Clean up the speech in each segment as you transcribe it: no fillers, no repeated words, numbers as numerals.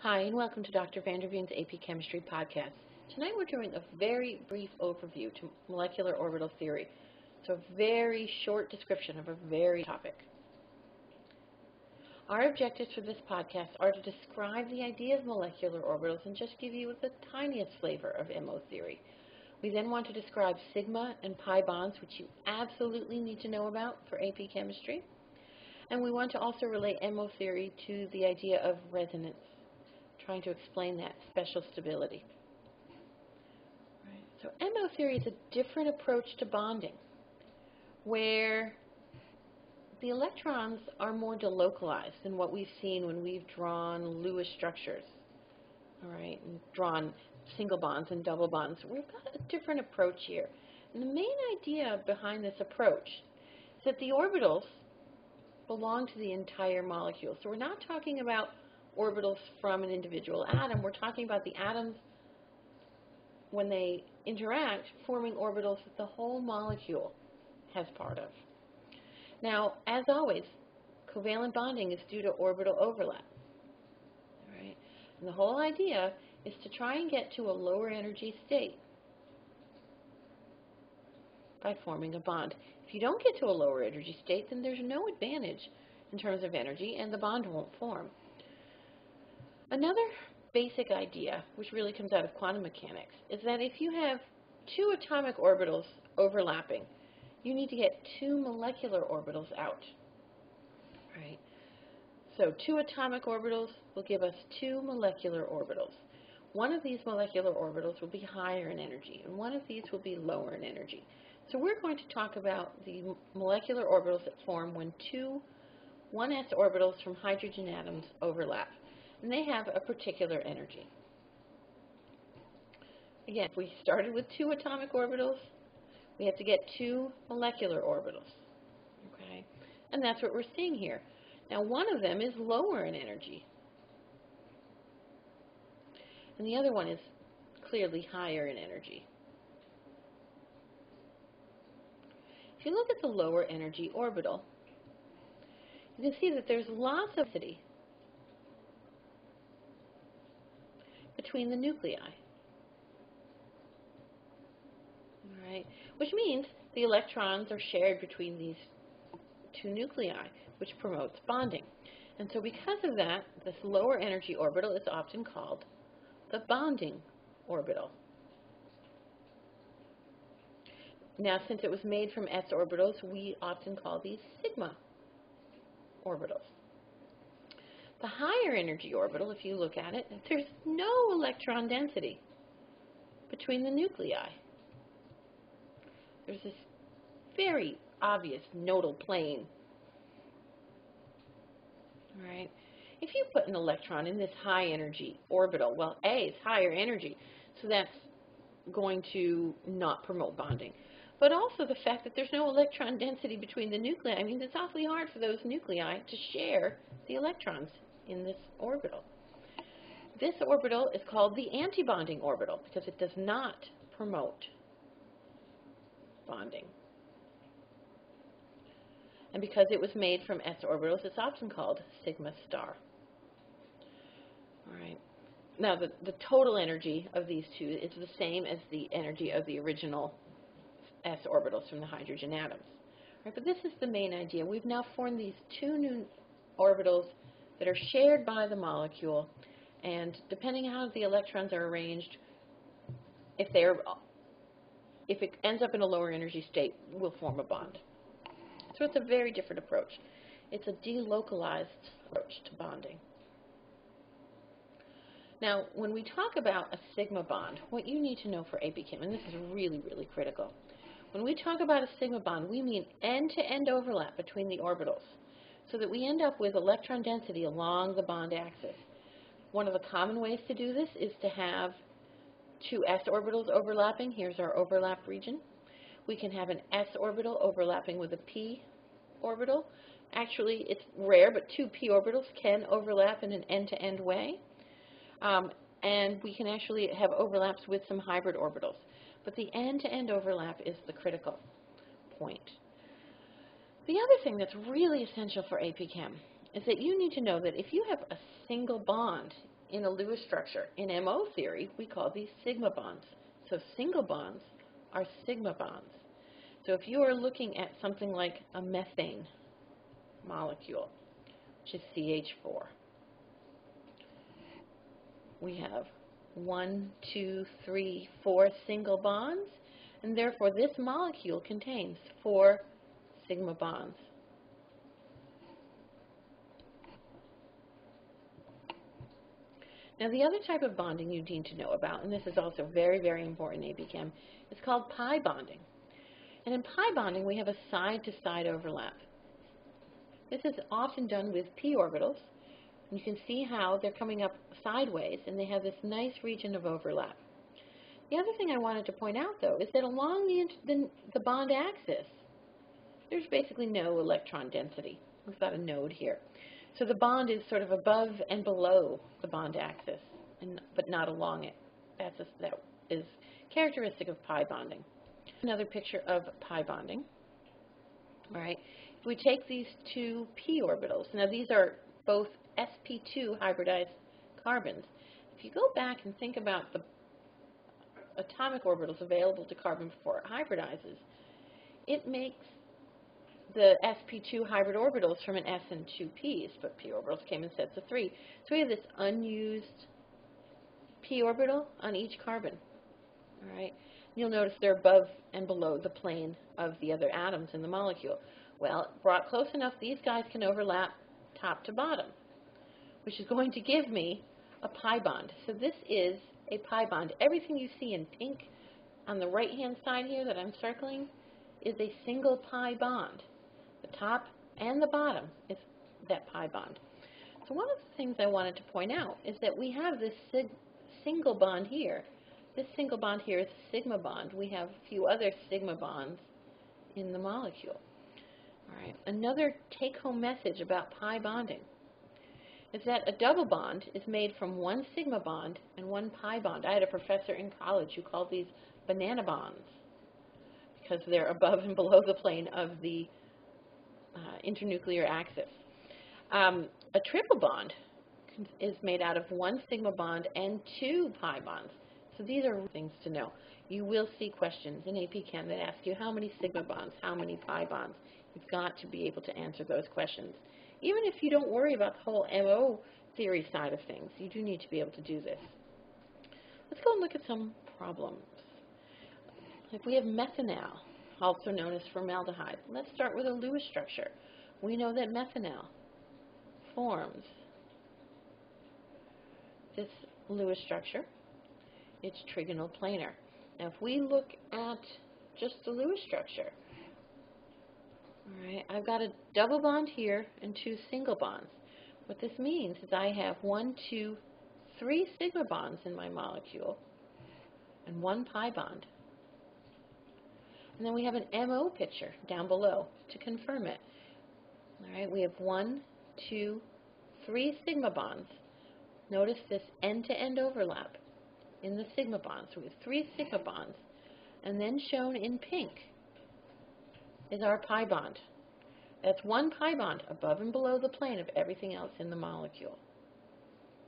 Hi, and welcome to Dr. Vanderveen's AP Chemistry podcast. Tonight we're doing a very brief overview to molecular orbital theory. So a very short description of a very topic. Our objectives for this podcast are to describe the idea of molecular orbitals and just give you the tiniest flavor of MO theory. We then want to describe sigma and pi bonds, which you absolutely need to know about for AP Chemistry. And we want to also relate MO theory to the idea of resonance, trying to explain that special stability. Right. So MO theory is a different approach to bonding, where the electrons are more delocalized than what we've seen when we've drawn Lewis structures, all right, and drawn single bonds and double bonds. We've got a different approach here. And the main idea behind this approach is that the orbitals belong to the entire molecule. So we're not talking about orbitals from an individual atom. We're talking about the atoms, when they interact, forming orbitals that the whole molecule has part of. Now, as always, covalent bonding is due to orbital overlap. All right? And the whole idea is to try and get to a lower energy state by forming a bond. If you don't get to a lower energy state, then there's no advantage in terms of energy, and the bond won't form. Another basic idea, which really comes out of quantum mechanics, is that if you have two atomic orbitals overlapping, you need to get two molecular orbitals out. Right? So two atomic orbitals will give us two molecular orbitals. One of these molecular orbitals will be higher in energy, and one of these will be lower in energy. So we're going to talk about the molecular orbitals that form when two 1s orbitals from hydrogen atoms overlap, and they have a particular energy. Again, if we started with two atomic orbitals, we have to get two molecular orbitals, okay? And that's what we're seeing here. Now, one of them is lower in energy, and the other one is clearly higher in energy. If you look at the lower energy orbital, you can see that there's lots of density between the nuclei. All right, which means the electrons are shared between these two nuclei, which promotes bonding. And so because of that, this lower energy orbital is often called the bonding orbital. Now, since it was made from s orbitals, we often call these sigma orbitals. The higher energy orbital, if you look at it, there's no electron density between the nuclei. There's this very obvious nodal plane. All right. If you put an electron in this high energy orbital, well, A is higher energy, so that's going to not promote bonding. But also the fact that there's no electron density between the nuclei means it's awfully hard for those nuclei to share the electrons in this orbital. This orbital is called the antibonding orbital because it does not promote bonding. And because it was made from s orbitals, it's often called sigma star. All right. Now, the total energy of these two is the same as the energy of the original s orbitals from the hydrogen atoms. Right, but this is the main idea. We've now formed these two new orbitals that are shared by the molecule, and depending on how the electrons are arranged, if it ends up in a lower energy state, we'll form a bond. So it's a very different approach. It's a delocalized approach to bonding. Now, when we talk about a sigma bond, what you need to know for AP Chem, and this is really, really critical, when we talk about a sigma bond, we mean end-to-end overlap between the orbitals, so that we end up with electron density along the bond axis. One of the common ways to do this is to have two s orbitals overlapping. Here's our overlap region. We can have an s orbital overlapping with a p orbital. Actually, it's rare, but two p orbitals can overlap in an end-to-end way. And we can actually have overlaps with some hybrid orbitals. But the end-to-end overlap is the critical point. The other thing that's really essential for AP Chem is that you need to know that if you have a single bond in a Lewis structure. In MO theory, we call these sigma bonds. So single bonds are sigma bonds. So if you are looking at something like a methane molecule, which is CH4, we have 1, 2, 3, 4 single bonds, and therefore this molecule contains 4 sigma bonds. Now the other type of bonding you need to know about, and this is also very, very important in AP Chem, is called pi bonding. And in pi bonding we have a side-to-side overlap. This is often done with p orbitals. You can see how they're coming up sideways and they have this nice region of overlap. The other thing I wanted to point out, though, is that along the bond axis, there's basically no electron density. We've got a node here. So the bond is sort of above and below the bond axis, but not along it. That is characteristic of pi bonding. Another picture of pi bonding. All right. If we take these two p orbitals, now these are both sp2 hybridized carbons. If you go back and think about the atomic orbitals available to carbon before it hybridizes, it makes the sp2 hybrid orbitals from an s and two p's, but p orbitals came in sets of 3. So we have this unused p orbital on each carbon. All right. You'll notice they're above and below the plane of the other atoms in the molecule. Well, brought close enough, these guys can overlap top to bottom, which is going to give me a pi bond. So this is a pi bond. Everything you see in pink on the right-hand side here that I'm circling is a single pi bond. The top and the bottom is that pi bond. So one of the things I wanted to point out is that we have this single bond here. This single bond here is a sigma bond. We have a few other sigma bonds in the molecule. All right. Another take-home message about pi bonding is that a double bond is made from one sigma bond and one pi bond. I had a professor in college who called these banana bonds because they're above and below the plane of the internuclear axis. A triple bond is made out of one sigma bond and 2 pi bonds. So these are things to know. You will see questions in AP Chem that ask you how many sigma bonds, how many pi bonds. You've got to be able to answer those questions. Even if you don't worry about the whole MO theory side of things, you do need to be able to do this. Let's go and look at some problems. If we have methanal, also known as formaldehyde, let's start with a Lewis structure. We know that methanal forms this Lewis structure. It's trigonal planar. Now if we look at just the Lewis structure, all right, I've got a double bond here and 2 single bonds. What this means is I have 1, 2, 3 sigma bonds in my molecule and 1 pi bond. And then we have an MO picture down below to confirm it. All right, we have 1, 2, 3 sigma bonds. Notice this end-to-end overlap in the sigma bonds. So we have 3 sigma bonds. And then shown in pink is our pi bond. That's 1 pi bond above and below the plane of everything else in the molecule.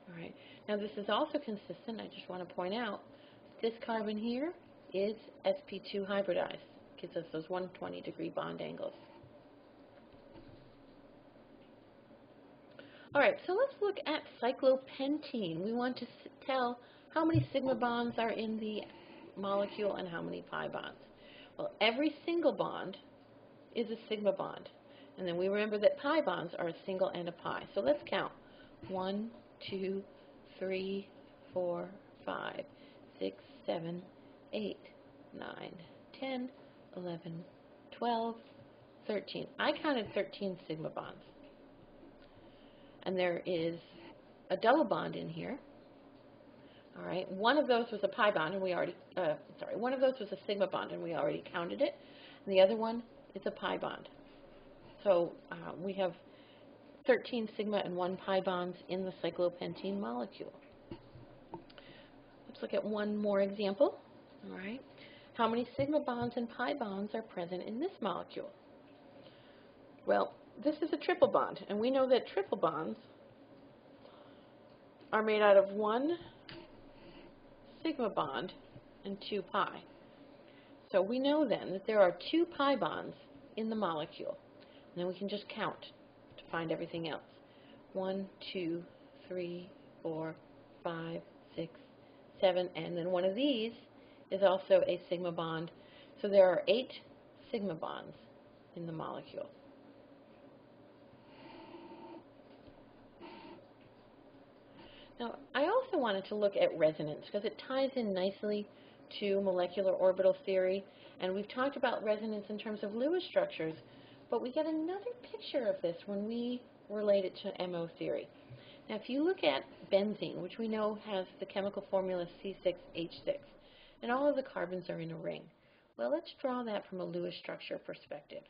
All right. Now this is also consistent. I just want to point out this carbon here is sp2 hybridized. Gives us those 120-degree bond angles. All right, so let's look at cyclopentene. We want to tell how many sigma bonds are in the molecule and how many pi bonds. Well, every single bond is a sigma bond. And then we remember that pi bonds are a single and a pi. So let's count. 1, 2, 3, 4, 5, 6, 7, 8, 9, 10, 11, 12, 13. I counted 13 sigma bonds. And there is a double bond in here. All right, one of those was a pi bond, and we already, one of those was a sigma bond, and we already counted it. And the other one is a pi bond. So we have 13 sigma and 1 pi bonds in the cyclopentene molecule. Let's look at one more example. All right, how many sigma bonds and pi bonds are present in this molecule? Well, this is a triple bond, and we know that triple bonds are made out of 1 sigma bond and 2 pi. So we know then that there are 2 pi bonds in the molecule. And then we can just count to find everything else. 1, 2, 3, 4, 5, 6, 7, and then one of these is also a sigma bond. So there are 8 sigma bonds in the molecule. Now, I also wanted to look at resonance because it ties in nicely to molecular orbital theory, and we've talked about resonance in terms of Lewis structures, but we get another picture of this when we relate it to MO theory. Now, if you look at benzene, which we know has the chemical formula C6H6, and all of the carbons are in a ring. Well, let's draw that from a Lewis structure perspective.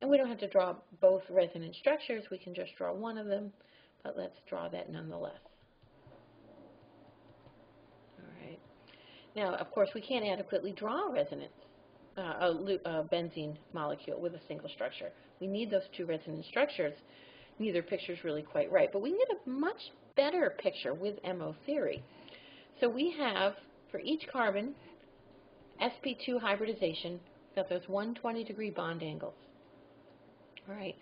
And we don't have to draw both resonant structures, we can just draw one of them, but let's draw that nonetheless. All right. Now, of course, we can't adequately draw resonance, a benzene molecule with a single structure. We need those 2 resonant structures. Neither picture is really quite right, but we can get a much better picture with MO theory. So we have, for each carbon, sp2 hybridization, got those 120-degree bond angles. All right,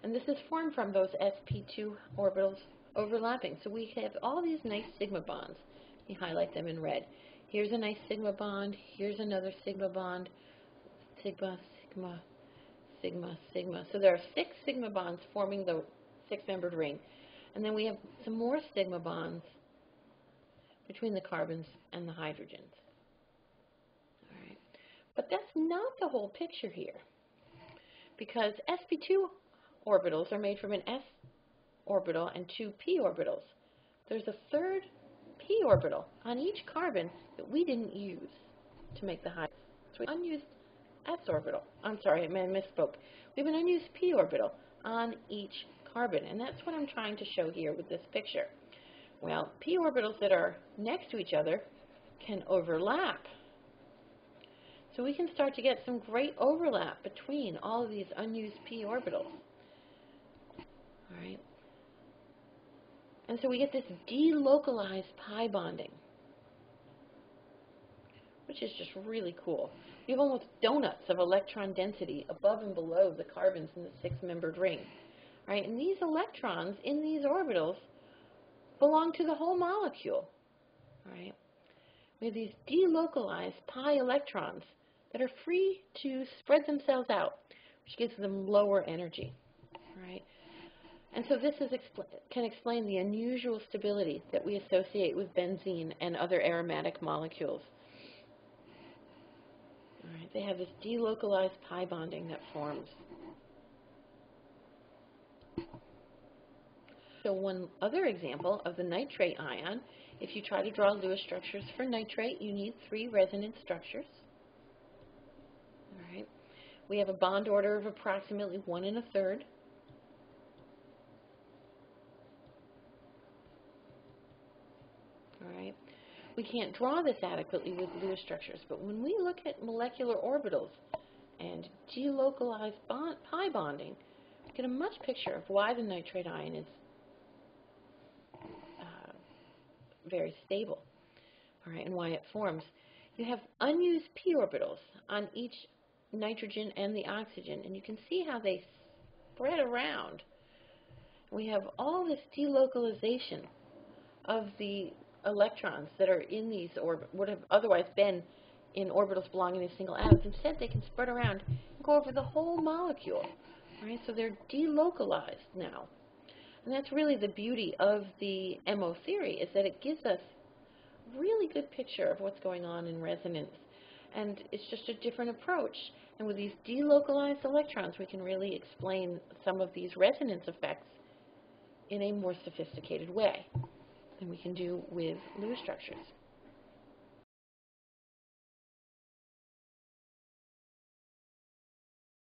and this is formed from those sp2 orbitals overlapping. So we have all these nice sigma bonds. You highlight them in red. Here's a nice sigma bond. Here's another sigma bond. Sigma, sigma, sigma, sigma. So there are 6 sigma bonds forming the 6-membered ring. And then we have some more sigma bonds between the carbons and the hydrogens. All right, but that's not the whole picture here, because sp2 orbitals are made from an s orbital and 2 p orbitals. There's a 3rd p orbital on each carbon that we didn't use to make the hydrogen. So we have an unused s orbital. I'm sorry, I misspoke. We have an unused p orbital on each carbon, and that's what I'm trying to show here with this picture. Well, p orbitals that are next to each other can overlap. So we can start to get some great overlap between all of these unused p orbitals. All right. And so we get this delocalized pi bonding, which is just really cool. We have almost donuts of electron density above and below the carbons in the 6-membered ring. Right? And these electrons in these orbitals belong to the whole molecule. Right? We have these delocalized pi electrons that are free to spread themselves out, which gives them lower energy. Right? And so this can explain the unusual stability that we associate with benzene and other aromatic molecules. All right, they have this delocalized pi bonding that forms. So one other example of the nitrate ion, if you try to draw Lewis structures for nitrate, you need 3 resonance structures. All right. We have a bond order of approximately 1 1/3. All right. We can't draw this adequately with Lewis structures, but when we look at molecular orbitals and delocalized pi bonding, we get a much picture of why the nitrate ion is very stable, all right, and why it forms. You have unused p orbitals on each nitrogen and the oxygen, and you can see how they spread around. We have all this delocalization of the electrons that are in these would have otherwise been in orbitals belonging to single atoms. Instead, they can spread around and go over the whole molecule. Right? So they're delocalized now. And that's really the beauty of the MO theory, is that it gives us a really good picture of what's going on in resonance. And it's just a different approach. And with these delocalized electrons, we can really explain some of these resonance effects in a more sophisticated way than we can do with Lewis structures.